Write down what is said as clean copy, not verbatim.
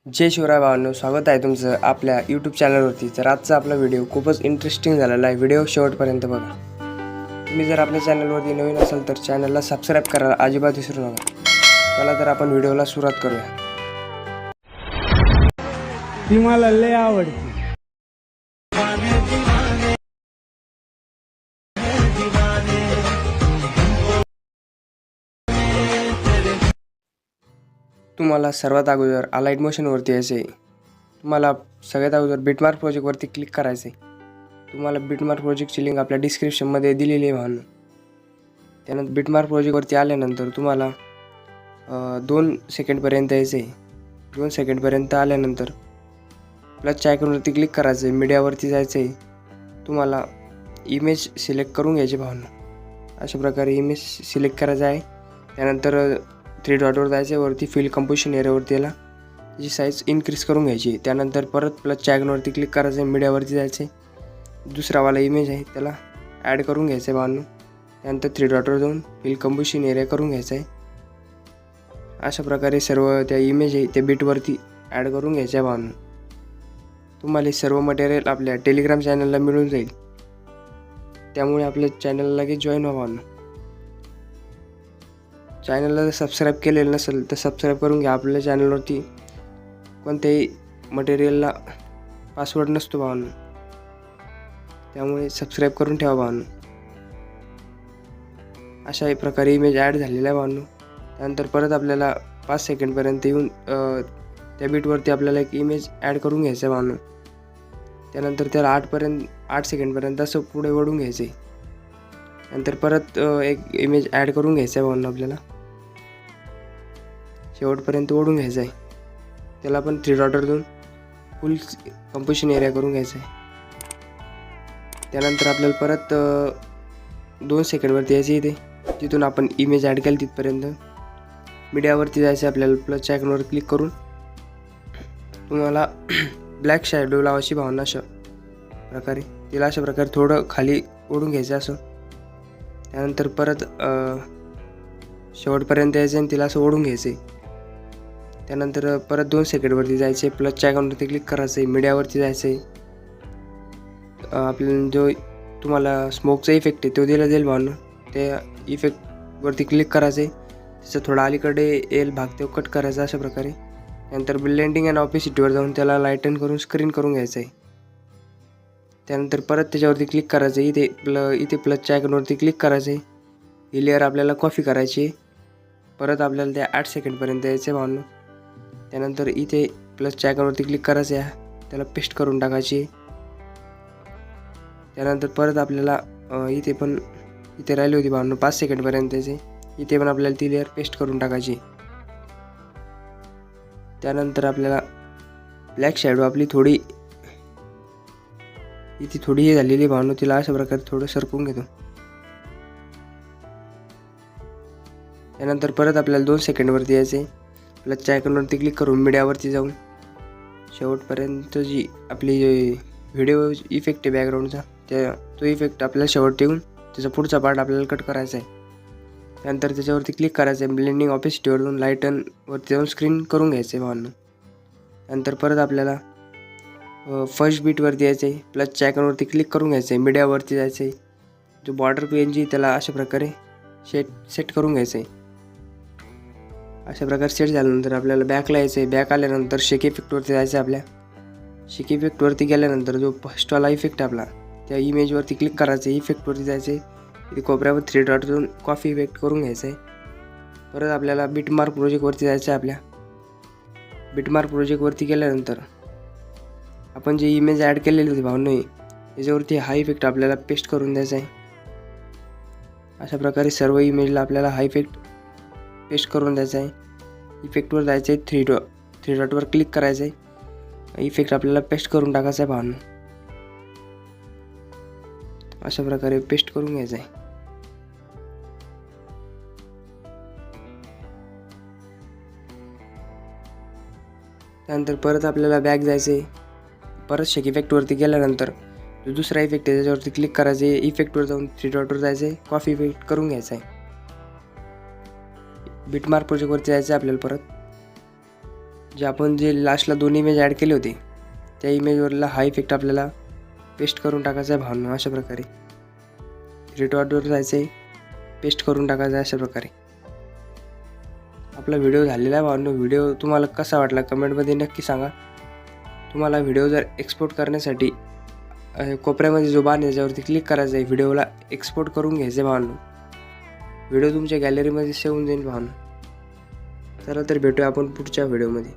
जय शिवराय भावांनो, स्वागत आहे तुमचं आपल्या यूट्यूब चॅनलवरती। तर आजचा आपला व्हिडिओ खूपच इंटरेस्टिंग झालेला आहे। व्हिडिओ शेवटपर्यंत बघा। तुम्ही जर आपल्या चॅनलवरती नवीन असाल तर चॅनलला सबस्क्राईब करायला अजिबात विसरू नका। चला तर आपण व्हिडिओला सुरुवात करूया। ती मला लय आवडते। तुम्हाला सर्वात अगोदर अलाइट मोशनवरती यायचे। तुम्हाला सगळ्यात अगोदर बिटमार्क प्रोजेक्टवरती क्लिक करायचे। तुम्हाला बिटमार्क प्रोजेक्टची लिंक आपल्या डिस्क्रिप्शनमध्ये दिलेली आहे भावांनो। त्यानंतर बिटमार्क प्रोजेक्टवरती आल्यानंतर तुम्हाला 2 सेकंडपर्यंत यायचे। 2 सेकंडपर्यंत आल्यानंतर प्लसच्या आयकॉनवरती क्लिक करायचे। मीडियावरती जायचे। तुम्हाला इमेज सिलेक्ट करून घ्यायची भावांनो। अशा प्रकारे इमेज सिलेक्ट करायचं आहे। त्यानंतर 3 डॉटवर जायचे। वरती फिल कंपोजिशन एरियावरती याला त्याची साईज इन्क्रीज करून घ्यायची। त्यानंतर परत प्लसच्या आयकॉनवरती क्लिक करायचं। मीडियावरती जायचे। दुसरावाला इमेज आहे त्याला ॲड करून घ्यायचं आहे भावांनो। त्यानंतर 3 डॉटवर जाऊन फिल कंपोजिशन एरिया करून घ्यायचा आहे। अशा प्रकारे सर्व त्या इमेज आहे त्या बिटवरती ॲड करून घ्यायच्या भावांनो। तुम्हाला सर्व मटेरियल आपल्या टेलिग्राम चॅनलला मिळून जाईल। त्यामुळे आपल्या चॅनलला लगेच जॉईन व्हा भावांनो। चॅनलला जर सबस्क्राईब केलेलं नसेल तर सबस्क्राईब करून घ्या। आपल्या चॅनलवरती कोणत्याही मटेरियलला पासवर्ड नसतो भावांनो, त्यामुळे सबस्क्राईब करून ठेवा भावांनो। अशा प्रकारे इमेज ॲड झालेला आहे भावांनो। त्यानंतर परत आपल्याला 5 सेकंडपर्यंत येऊन त्या बिटवरती आपल्याला एक इमेज ॲड करून घ्यायचं आहे भावांनो। त्यानंतर त्याला 8 सेकंडपर्यंत असं पुढे ओढून घ्यायचं आहे। नंतर परत एक इमेज ॲड करून घ्यायचं आहे भावांनो। आपल्याला शेवटपर्यंत ओढून घ्यायचं आहे। त्याला पण 3 डॉटवर जाऊन फुल कंपोजिशन एरिया करून घ्यायचं आहे। त्यानंतर आपल्याला परत 2 सेकंडवरती यायचं इथे जिथून आपण इमेज ॲड केली तिथपर्यंत मीडियावरती जायचं। आपल्याला प्लसच्या आयकॉनवर क्लिक करून तुम्हाला ब्लॅक शॅडो लावायची भावना। अशा प्रकारे तिला अशा प्रकारे थोडं खाली ओढून घ्यायचं असं। त्यानंतर परत शेवटपर्यंत यायचं आणि तिला असं ओढून घ्यायचं आहे। त्यानंतर परत 2 सेकंडवरती जायचे। प्लसच्या आयकॉनवरती क्लिक करायचं आहे। मीडियावरती जायचं आहे। आपल्याला जो तुम्हाला स्मोकचा इफेक्ट आहे तो दिला जाईल भावांनो। त्या इफेक्टवरती क्लिक करायचं आहे। त्याचा थोडा अलीकडे येईल भाग तो कट करायचा अशा प्रकारे। त्यानंतर ब्लेंडिंग अँड ऑपेसिटीवर जाऊन त्याला लाईटन करून स्क्रीन करून घ्यायचं आहे। त्यानंतर परत त्याच्यावरती क्लिक करायचं आहे। इथे प्लसच्या आयकॉनवरती क्लिक करायचं आहे। ही लेअर आपल्याला कॉपी करायची आहे। परत आपल्याला त्या 8 सेकंडपर्यंत यायचं आहे भावांनो। त्यानंतर इथे प्लसच्या आयकॉनवरती क्लिक करायचं आहे। त्याला पेस्ट करून टाकायची। त्यानंतर परत आपल्याला इथे राहिली होती भावांनो 5 सेकंडपर्यंत यायचे। इथे पण आपल्याला ती लेअर पेस्ट करून टाकायची। त्यानंतर आपल्याला ब्लॅक शॅडो आपली थोडी हे झालेली भावांनो, तिला अशा प्रकारे थोडं सरकवून घेतो। त्यानंतर परत आपल्याला 2 सेकंडवरती यायचे। प्लसच्या आयकॉनवरती क्लिक करून मीडियावरती जाऊन शेवटपर्यंत जी आपली व्हिडिओ इफेक्ट आहे बॅकग्राऊंडचा तो इफेक्ट आपल्याला शेवट येऊन त्याचा पुढचा पार्ट आपल्याला कट करायचा आहे। त्यानंतर त्याच्यावरती क्लिक करायचं आहे। ब्लेंडिंग ऑपेसिटीवर जाऊन लाईटनवरती जाऊन स्क्रीन करून घ्यायचं आहे भावांनो। नंतर परत आपल्याला फर्स्ट बीटवरती यायचं आहे। प्लसच्या आयकॉनवरती क्लिक करून घ्यायचं आहे। मीडियावरती जायचं आहे। जो बॉर्डर PNG त्याला अशा प्रकारे सेट करून घ्यायचं आहे। अशा प्रकारे सेट झाल्यानंतर आपल्याला बॅकला यायचं आहे। बॅक आल्यानंतर शेक इफेक्टवरती जायचं आहे। आपल्या शेक इफेक्टवरती गेल्यानंतर जो फर्स्टवाला इफेक्ट आपला त्या इमेजवरती क्लिक करायचं आहे। इफेक्टवरती जायचं आहे। इथे कोपऱ्यावर 3 डॉट जाऊन कॉफी इफेक्ट करून घ्यायचं आहे। परत आपल्याला बिटमार्क प्रोजेक्टवरती जायचं आहे। आपल्या बिटमार्क प्रोजेक्टवरती गेल्यानंतर आपण जे इमेज ॲड केलेली होती भावनो याच्यावरती हा इफेक्ट आपल्याला पेस्ट करून द्यायचा आहे। अशा प्रकारे सर्व इमेजला आपल्याला हा इफेक्ट पेस्ट करून द्यायचा आहे। इफेक्टवर जायचं आहे। 3 डॉटवर क्लिक करायचं आहे। इफेक्ट आपल्याला पेस्ट करून टाकायचा आहे भावनो। अशा प्रकारे पेस्ट करून घ्यायचं आहे। त्यानंतर परत आपल्याला बॅक जायचं आहे। परत शेक इफेक्टवरती गेल्यानंतर जो दुसरा इफेक्ट आहे त्याच्यावरती क्लिक करायचं आहे। इफेक्टवर जाऊन 3 डॉटवर जायचं आहे। कॉफी इफेक्ट करून घ्यायचा आहे। बिटमार्क प्रोजेक्टवरती जायचं आहे आपल्याला परत जे लास्टला 2 इमेज ॲड केले होते त्या इमेजवरला हा इफेक्ट आपल्याला पेस्ट करून टाकायचा आहे भावांनो. अशा प्रकारे रिटॉर्टवर जायचं आहे, पेस्ट करून टाकायचं आहे अशा प्रकारे. आपला व्हिडिओ झालेला आहे भावांनो. व्हिडिओ तुम्हाला कसा वाटला कमेंटमध्ये नक्की सांगा. तुम्हाला व्हिडिओ जर एक्सपोर्ट करण्यासाठी कोपऱ्यामध्ये जो बाण आहे त्याच्यावरती क्लिक करायचं आहे, व्हिडिओला एक्सपोर्ट करून घ्यायचं आहे भावांनो. व्हिडिओ तुमच्या गॅलरीमध्ये सेव्ह होऊन जाईल भावांनो. चला तर भेटूया आपण पुढच्या व्हिडिओमध्ये.